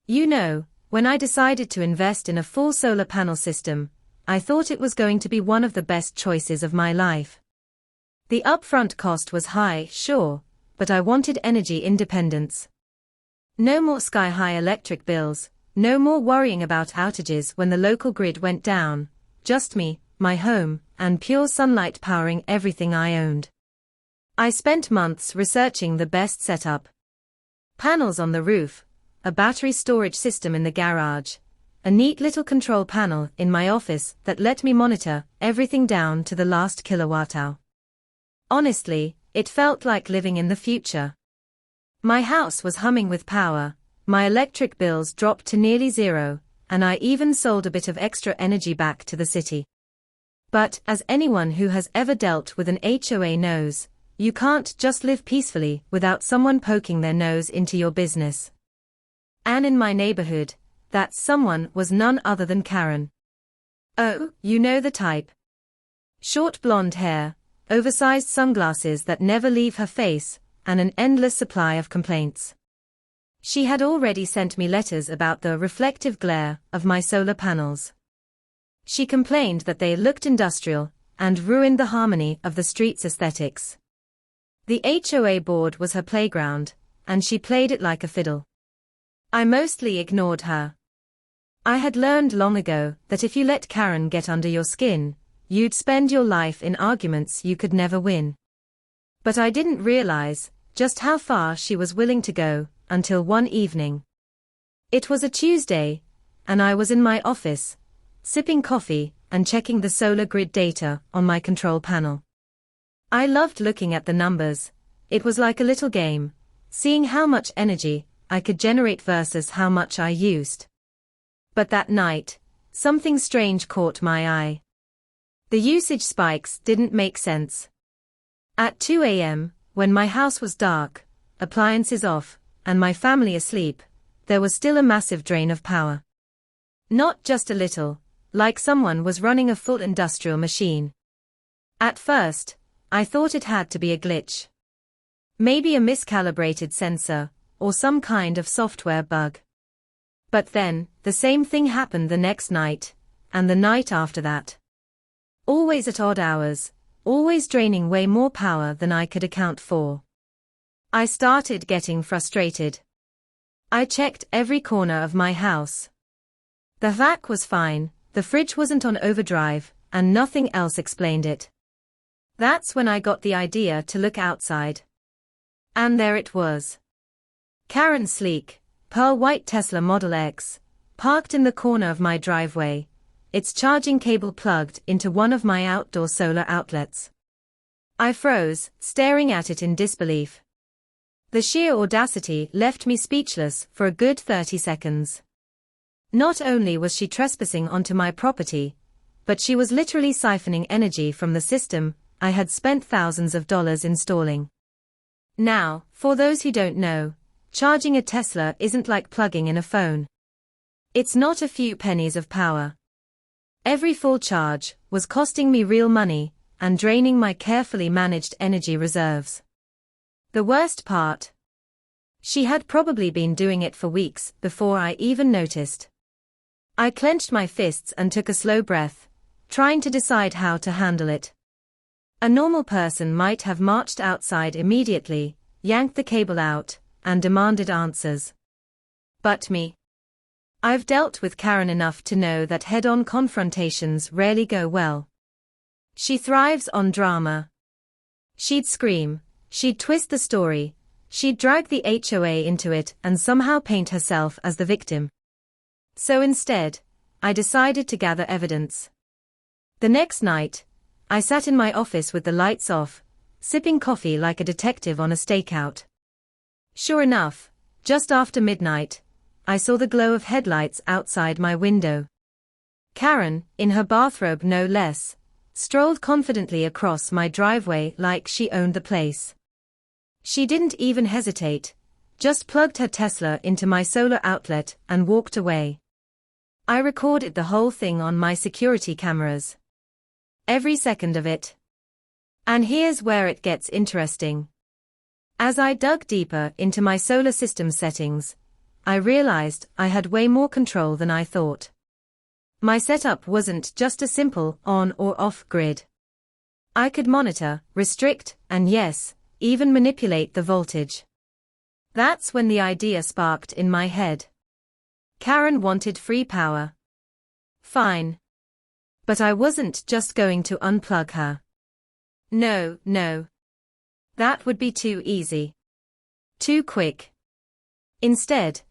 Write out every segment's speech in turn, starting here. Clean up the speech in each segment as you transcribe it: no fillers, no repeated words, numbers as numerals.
You know, when I decided to invest in a full solar panel system, I thought it was going to be one of the best choices of my life. The upfront cost was high, sure, but I wanted energy independence. No more sky-high electric bills, no more worrying about outages when the local grid went down, just me, my home, and pure sunlight powering everything I owned. I spent months researching the best setup. Panels on the roof, a battery storage system in the garage, a neat little control panel in my office that let me monitor everything down to the last kilowatt-hour. Honestly, it felt like living in the future. My house was humming with power, my electric bills dropped to nearly zero, and I even sold a bit of extra energy back to the city. But, as anyone who has ever dealt with an HOA knows, you can't just live peacefully without someone poking their nose into your business. And in my neighborhood, that someone was none other than Karen. Oh, you know the type. Short blonde hair, oversized sunglasses that never leave her face, and an endless supply of complaints. She had already sent me letters about the reflective glare of my solar panels. She complained that they looked industrial and ruined the harmony of the street's aesthetics. The HOA board was her playground, and she played it like a fiddle. I mostly ignored her. I had learned long ago that if you let Karen get under your skin, you'd spend your life in arguments you could never win. But I didn't realize just how far she was willing to go until one evening. It was a Tuesday, and I was in my office, sipping coffee and checking the solar grid data on my control panel. I loved looking at the numbers. It was like a little game, seeing how much energy I could generate versus how much I used. But that night, something strange caught my eye. The usage spikes didn't make sense. At 2 a.m., when my house was dark, appliances off, and my family asleep, there was still a massive drain of power. Not just a little, like someone was running a full industrial machine. At first, I thought it had to be a glitch. Maybe a miscalibrated sensor, or some kind of software bug. But then, the same thing happened the next night, and the night after that. Always at odd hours, always draining way more power than I could account for. I started getting frustrated. I checked every corner of my house. The vac was fine, the fridge wasn't on overdrive, and nothing else explained it. That's when I got the idea to look outside. And there it was. Karen's sleek, pearl white Tesla Model X, parked in the corner of my driveway, its charging cable plugged into one of my outdoor solar outlets. I froze, staring at it in disbelief. The sheer audacity left me speechless for a good 30 seconds. Not only was she trespassing onto my property, but she was literally siphoning energy from the system I had spent thousands of dollars installing. Now, for those who don't know, charging a Tesla isn't like plugging in a phone. It's not a few pennies of power. Every full charge was costing me real money and draining my carefully managed energy reserves. The worst part? She had probably been doing it for weeks before I even noticed. I clenched my fists and took a slow breath, trying to decide how to handle it. A normal person might have marched outside immediately, yanked the cable out, and demanded answers. But me? I've dealt with Karen enough to know that head-on confrontations rarely go well. She thrives on drama. She'd scream, she'd twist the story, she'd drag the HOA into it and somehow paint herself as the victim. So instead, I decided to gather evidence. The next night, I sat in my office with the lights off, sipping coffee like a detective on a stakeout. Sure enough, just after midnight, I saw the glow of headlights outside my window. Karen, in her bathrobe no less, strolled confidently across my driveway like she owned the place. She didn't even hesitate, just plugged her Tesla into my solar outlet and walked away. I recorded the whole thing on my security cameras. Every second of it. And here's where it gets interesting. As I dug deeper into my solar system settings, I realized I had way more control than I thought. My setup wasn't just a simple on or off grid. I could monitor, restrict, and yes, even manipulate the voltage. That's when the idea sparked in my head. Karen wanted free power. Fine. But I wasn't just going to unplug her. No. That would be too easy. Too quick. Instead,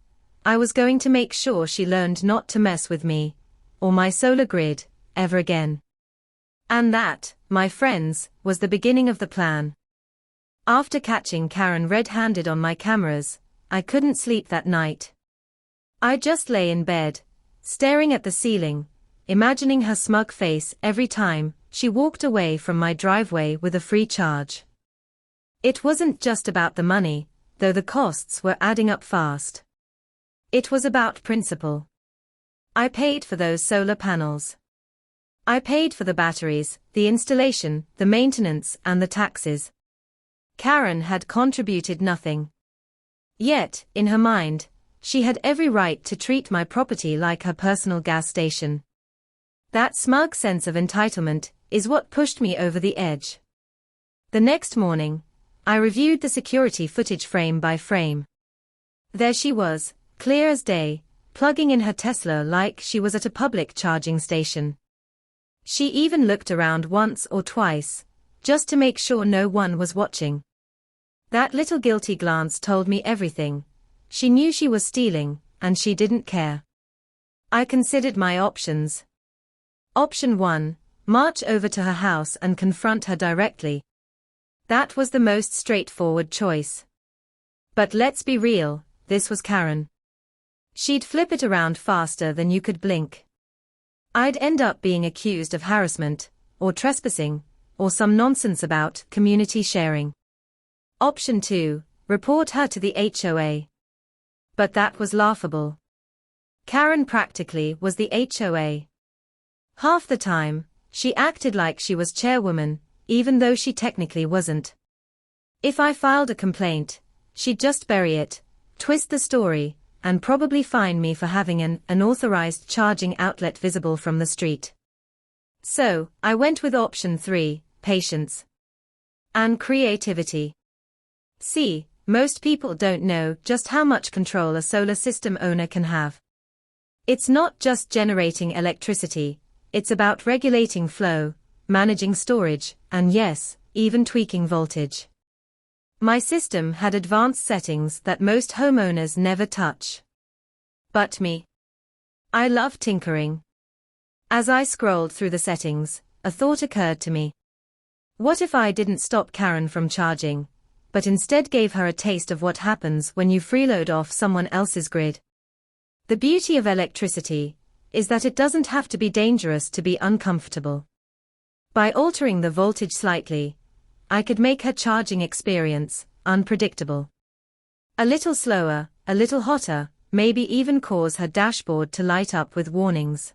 I was going to make sure she learned not to mess with me, or my solar grid, ever again. And that, my friends, was the beginning of the plan. After catching Karen red-handed on my cameras, I couldn't sleep that night. I just lay in bed, staring at the ceiling, imagining her smug face every time she walked away from my driveway with a free charge. It wasn't just about the money, though the costs were adding up fast. It was about principle. I paid for those solar panels. I paid for the batteries, the installation, the maintenance, and the taxes. Karen had contributed nothing. Yet, in her mind, she had every right to treat my property like her personal gas station. That smug sense of entitlement is what pushed me over the edge. The next morning, I reviewed the security footage frame by frame. There she was, clear as day, plugging in her Tesla like she was at a public charging station. She even looked around once or twice, just to make sure no one was watching. That little guilty glance told me everything. She knew she was stealing, and she didn't care. I considered my options. Option 1, march over to her house and confront her directly. That was the most straightforward choice. But let's be real, this was Karen. She'd flip it around faster than you could blink. I'd end up being accused of harassment, or trespassing, or some nonsense about community sharing. Option 2, report her to the HOA. But that was laughable. Karen practically was the HOA. Half the time, she acted like she was chairwoman, even though she technically wasn't. If I filed a complaint, she'd just bury it, twist the story, and probably fine me for having an unauthorized charging outlet visible from the street. So, I went with option 3, patience. And creativity. See, most people don't know just how much control a solar system owner can have. It's not just generating electricity, it's about regulating flow, managing storage, and yes, even tweaking voltage. My system had advanced settings that most homeowners never touch. But me. I love tinkering. As I scrolled through the settings, a thought occurred to me. What if I didn't stop Karen from charging, but instead gave her a taste of what happens when you freeload off someone else's grid? The beauty of electricity is that it doesn't have to be dangerous to be uncomfortable. By altering the voltage slightly, I could make her charging experience unpredictable. A little slower, a little hotter, maybe even cause her dashboard to light up with warnings.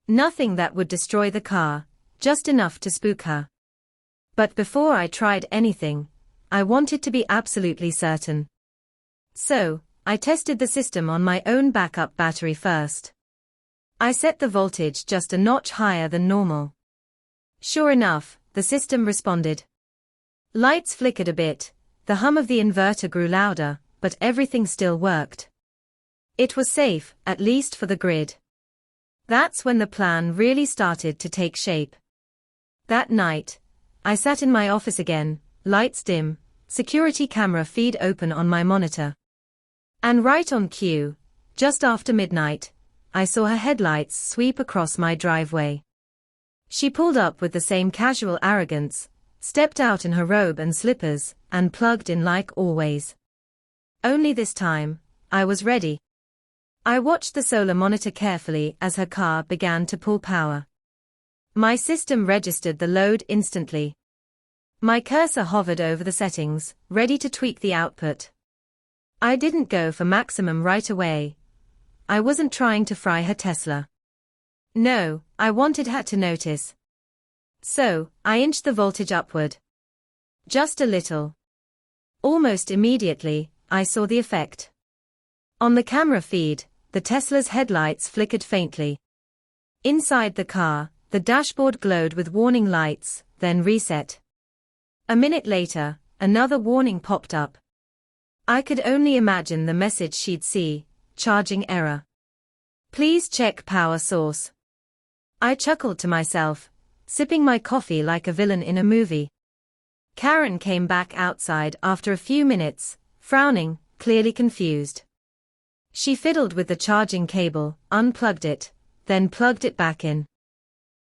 Nothing that would destroy the car, just enough to spook her. But before I tried anything, I wanted to be absolutely certain. So, I tested the system on my own backup battery first. I set the voltage just a notch higher than normal. Sure enough, the system responded. Lights flickered a bit, the hum of the inverter grew louder, but everything still worked. It was safe, at least for the grid. That's when the plan really started to take shape. That night, I sat in my office again, lights dim, security camera feed open on my monitor. And right on cue, just after midnight, I saw her headlights sweep across my driveway. She pulled up with the same casual arrogance, stepped out in her robe and slippers, and plugged in like always. Only this time, I was ready. I watched the solar monitor carefully as her car began to pull power. My system registered the load instantly. My cursor hovered over the settings, ready to tweak the output. I didn't go for maximum right away. I wasn't trying to fry her Tesla. No, I wanted her to notice. So, I inched the voltage upward. Just a little. Almost immediately, I saw the effect. On the camera feed, the Tesla's headlights flickered faintly. Inside the car, the dashboard glowed with warning lights, then reset. A minute later, another warning popped up. I could only imagine the message she'd see: charging error. Please check power source. I chuckled to myself, sipping my coffee like a villain in a movie. Karen came back outside after a few minutes, frowning, clearly confused. She fiddled with the charging cable, unplugged it, then plugged it back in.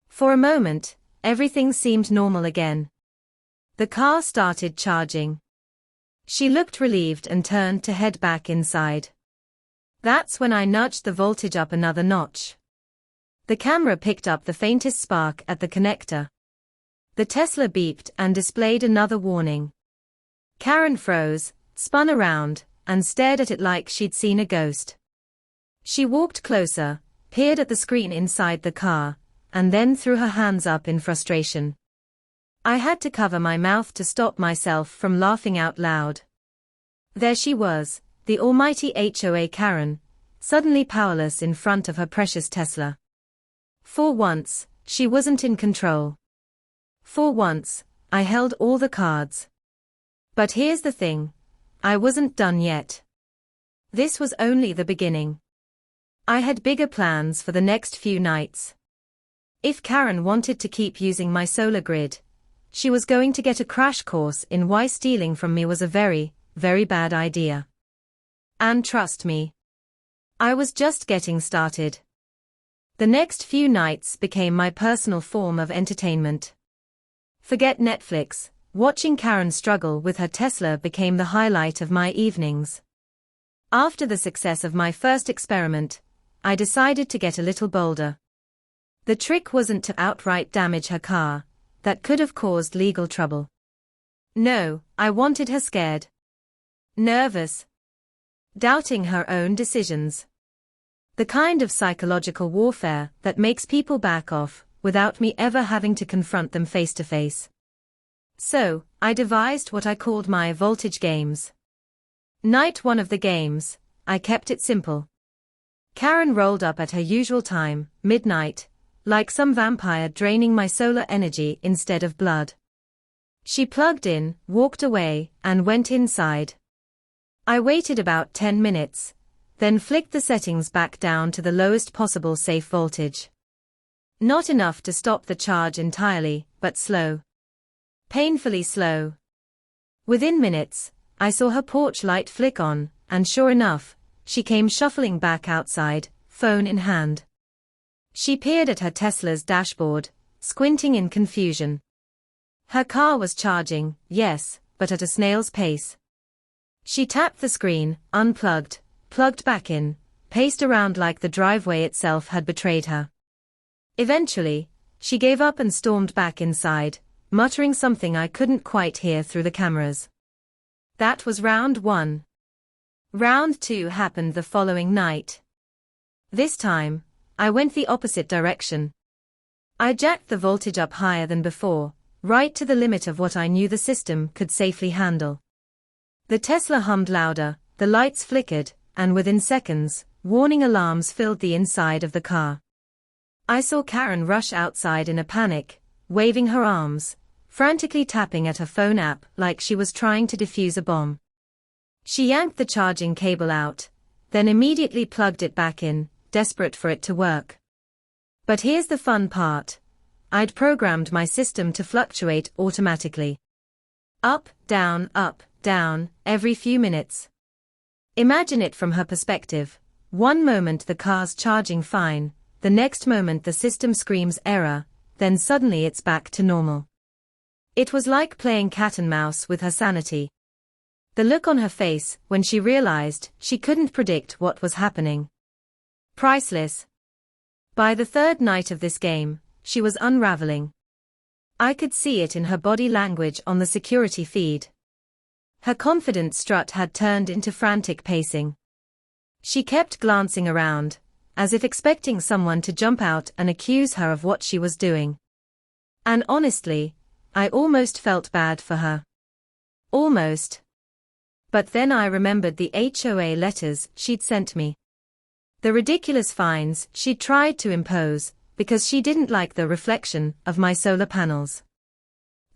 For a moment, everything seemed normal again. The car started charging. She looked relieved and turned to head back inside. That's when I nudged the voltage up another notch. The camera picked up the faintest spark at the connector. The Tesla beeped and displayed another warning. Karen froze, spun around, and stared at it like she'd seen a ghost. She walked closer, peered at the screen inside the car, and then threw her hands up in frustration. I had to cover my mouth to stop myself from laughing out loud. There she was, the almighty HOA Karen, suddenly powerless in front of her precious Tesla. For once, she wasn't in control. For once, I held all the cards. But here's the thing, I wasn't done yet. This was only the beginning. I had bigger plans for the next few nights. If Karen wanted to keep using my solar grid, she was going to get a crash course in why stealing from me was a very, very bad idea. And trust me, I was just getting started. The next few nights became my personal form of entertainment. Forget Netflix, watching Karen struggle with her Tesla became the highlight of my evenings. After the success of my first experiment, I decided to get a little bolder. The trick wasn't to outright damage her car, that could have caused legal trouble. No, I wanted her scared, nervous, doubting her own decisions. The kind of psychological warfare that makes people back off, without me ever having to confront them face to face. So, I devised what I called my voltage games. Night one of the games, I kept it simple. Karen rolled up at her usual time, midnight, like some vampire draining my solar energy instead of blood. She plugged in, walked away, and went inside. I waited about 10 minutes, then flicked the settings back down to the lowest possible safe voltage. Not enough to stop the charge entirely, but slow. Painfully slow. Within minutes, I saw her porch light flick on, and sure enough, she came shuffling back outside, phone in hand. She peered at her Tesla's dashboard, squinting in confusion. Her car was charging, yes, but at a snail's pace. She tapped the screen, unplugged, plugged back in, paced around like the driveway itself had betrayed her. Eventually, she gave up and stormed back inside, muttering something I couldn't quite hear through the cameras. That was round one. Round two happened the following night. This time, I went the opposite direction. I jacked the voltage up higher than before, right to the limit of what I knew the system could safely handle. The Tesla hummed louder, the lights flickered, and within seconds, warning alarms filled the inside of the car. I saw Karen rush outside in a panic, waving her arms, frantically tapping at her phone app like she was trying to defuse a bomb. She yanked the charging cable out, then immediately plugged it back in, desperate for it to work. But here's the fun part. I'd programmed my system to fluctuate automatically. Up, down, every few minutes. Imagine it from her perspective. One moment the car's charging fine, the next moment the system screams error, then suddenly it's back to normal. It was like playing cat and mouse with her sanity. The look on her face when she realized she couldn't predict what was happening. Priceless. By the third night of this game, she was unraveling. I could see it in her body language on the security feed. Her confident strut had turned into frantic pacing. She kept glancing around, as if expecting someone to jump out and accuse her of what she was doing. And honestly, I almost felt bad for her. Almost. But then I remembered the HOA letters she'd sent me. The ridiculous fines she'd tried to impose, because she didn't like the reflection of my solar panels.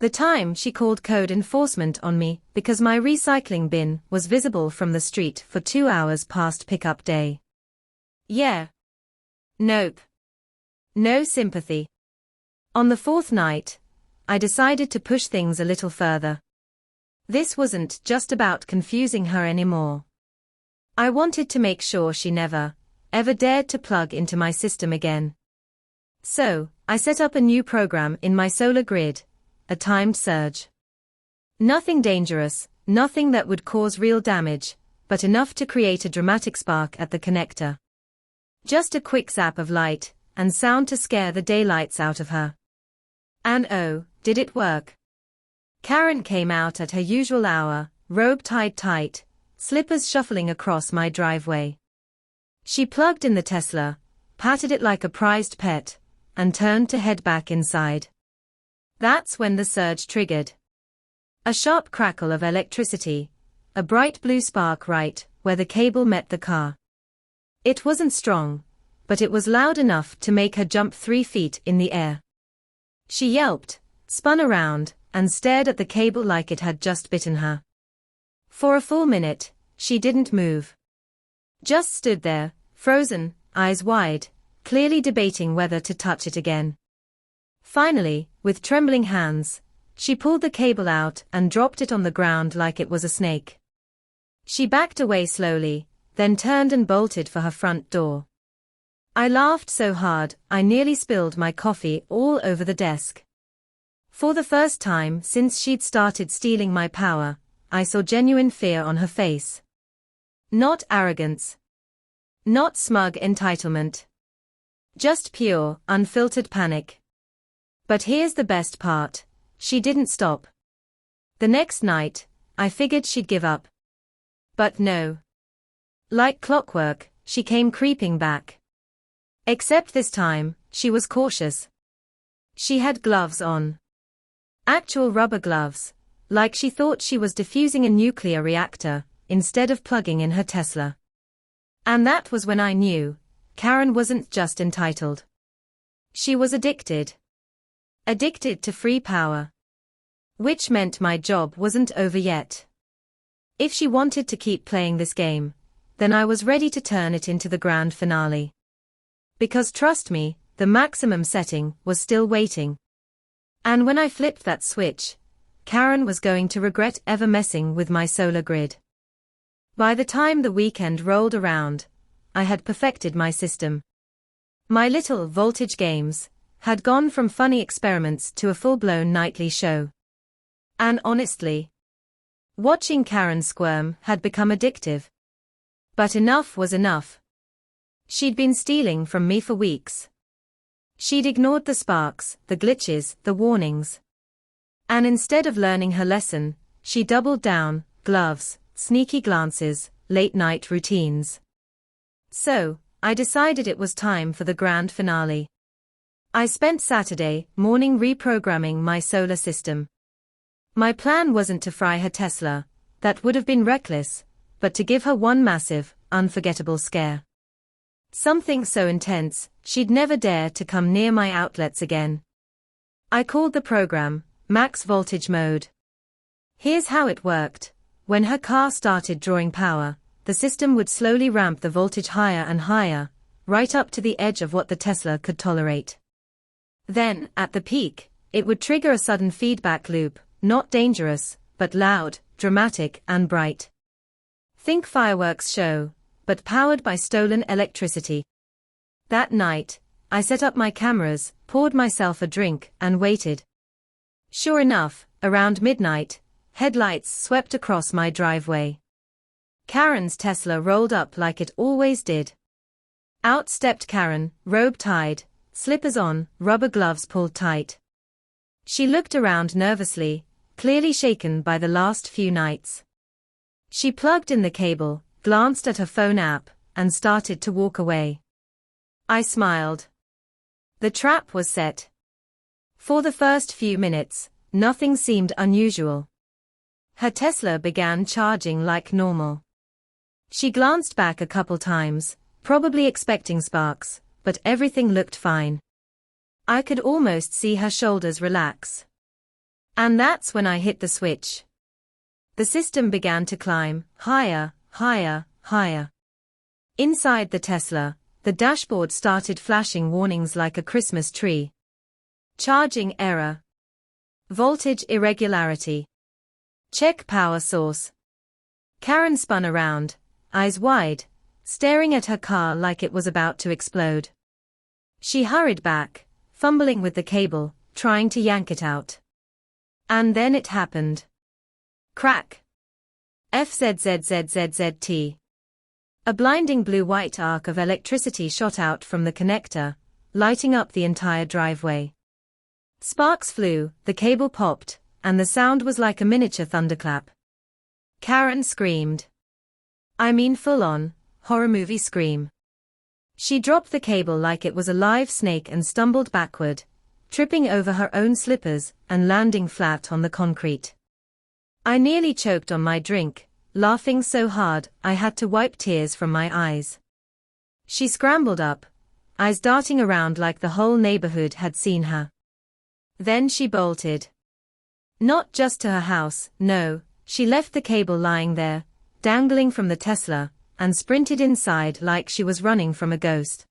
The time she called code enforcement on me because my recycling bin was visible from the street for 2 hours past pickup day. Yeah. Nope. No sympathy. On the fourth night, I decided to push things a little further. This wasn't just about confusing her anymore. I wanted to make sure she never, ever dared to plug into my system again. So, I set up a new program in my solar grid, a timed surge. Nothing dangerous, nothing that would cause real damage, but enough to create a dramatic spark at the connector. Just a quick zap of light and sound to scare the daylights out of her. And oh, did it work? Karen came out at her usual hour, robe tied tight, slippers shuffling across my driveway. She plugged in the Tesla, patted it like a prized pet, and turned to head back inside. That's when the surge triggered. A sharp crackle of electricity, a bright blue spark right where the cable met the car. It wasn't strong, but it was loud enough to make her jump 3 feet in the air. She yelped, spun around, and stared at the cable like it had just bitten her. For a full minute, she didn't move. Just stood there, frozen, eyes wide, clearly debating whether to touch it again. Finally, with trembling hands, she pulled the cable out and dropped it on the ground like it was a snake. She backed away slowly, then turned and bolted for her front door. I laughed so hard I nearly spilled my coffee all over the desk. For the first time since she'd started stealing my power, I saw genuine fear on her face. Not arrogance. Not smug entitlement. Just pure, unfiltered panic. But here's the best part, she didn't stop. The next night, I figured she'd give up. But no. Like clockwork, she came creeping back. Except this time, she was cautious. She had gloves on. Actual rubber gloves, like she thought she was defusing a nuclear reactor, instead of plugging in her Tesla. And that was when I knew, Karen wasn't just entitled. She was addicted. Addicted to free power. Which meant my job wasn't over yet. If she wanted to keep playing this game, then I was ready to turn it into the grand finale. Because trust me, the maximum setting was still waiting. And when I flipped that switch, Karen was going to regret ever messing with my solar grid. By the time the weekend rolled around, I had perfected my system. My little voltage games had gone from funny experiments to a full-blown nightly show. And honestly, watching Karen squirm had become addictive. But enough was enough. She'd been stealing from me for weeks. She'd ignored the sparks, the glitches, the warnings. And instead of learning her lesson, she doubled down, gloves, sneaky glances, late-night routines. So, I decided it was time for the grand finale. I spent Saturday morning reprogramming my solar system. My plan wasn't to fry her Tesla, that would have been reckless, but to give her one massive, unforgettable scare. Something so intense, she'd never dare to come near my outlets again. I called the program, Max Voltage Mode. Here's how it worked. When her car started drawing power, the system would slowly ramp the voltage higher and higher, right up to the edge of what the Tesla could tolerate. Then, at the peak, it would trigger a sudden feedback loop, not dangerous, but loud, dramatic, and bright. Think fireworks show, but powered by stolen electricity. That night, I set up my cameras, poured myself a drink, and waited. Sure enough, around midnight, headlights swept across my driveway. Karen's Tesla rolled up like it always did. Out stepped Karen, robe tied, slippers on, rubber gloves pulled tight. She looked around nervously, clearly shaken by the last few nights. She plugged in the cable, glanced at her phone app, and started to walk away. I smiled. The trap was set. For the first few minutes, nothing seemed unusual. Her Tesla began charging like normal. She glanced back a couple times, probably expecting sparks, but everything looked fine. I could almost see her shoulders relax. And that's when I hit the switch. The system began to climb, higher, higher, higher. Inside the Tesla, the dashboard started flashing warnings like a Christmas tree. Charging error. Voltage irregularity. Check power source. Karen spun around, eyes wide, staring at her car like it was about to explode. She hurried back, fumbling with the cable, trying to yank it out. And then it happened. Crack. FZZZZZT. A blinding blue-white arc of electricity shot out from the connector, lighting up the entire driveway. Sparks flew, the cable popped, and the sound was like a miniature thunderclap. Karen screamed. I mean full-on, horror movie scream. She dropped the cable like it was a live snake and stumbled backward, tripping over her own slippers and landing flat on the concrete. I nearly choked on my drink, laughing so hard I had to wipe tears from my eyes. She scrambled up, eyes darting around like the whole neighborhood had seen her. Then she bolted. Not just to her house, no, she left the cable lying there, dangling from the Tesla, and sprinted inside like she was running from a ghost.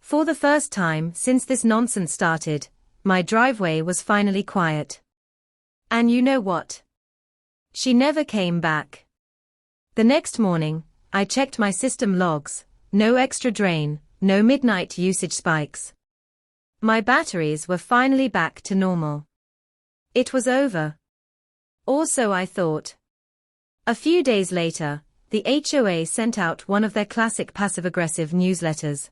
For the first time since this nonsense started, my driveway was finally quiet. And you know what? She never came back. The next morning, I checked my system logs, no extra drain, no midnight usage spikes. My batteries were finally back to normal. It was over. Or so I thought. A few days later, the HOA sent out one of their classic passive-aggressive newsletters.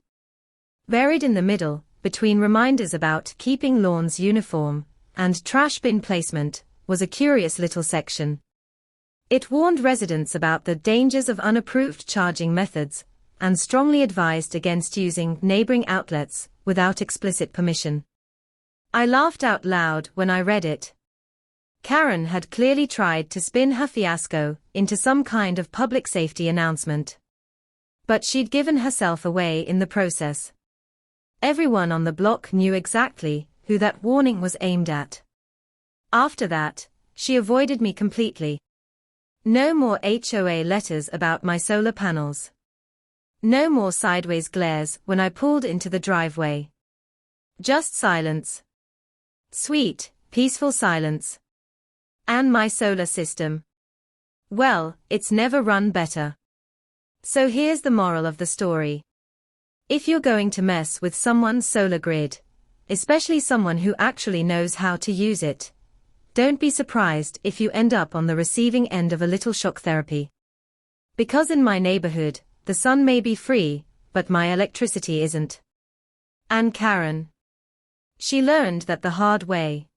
Buried in the middle, between reminders about keeping lawns uniform and trash bin placement, was a curious little section. It warned residents about the dangers of unapproved charging methods and strongly advised against using neighboring outlets without explicit permission. I laughed out loud when I read it. Karen had clearly tried to spin her fiasco into some kind of public safety announcement. But she'd given herself away in the process. Everyone on the block knew exactly who that warning was aimed at. After that, she avoided me completely. No more HOA letters about my solar panels. No more sideways glares when I pulled into the driveway. Just silence. Sweet, peaceful silence. And my solar system. Well, it's never run better. So here's the moral of the story. If you're going to mess with someone's solar grid, especially someone who actually knows how to use it, don't be surprised if you end up on the receiving end of a little shock therapy. Because in my neighborhood, the sun may be free, but my electricity isn't. And Karen. She learned that the hard way.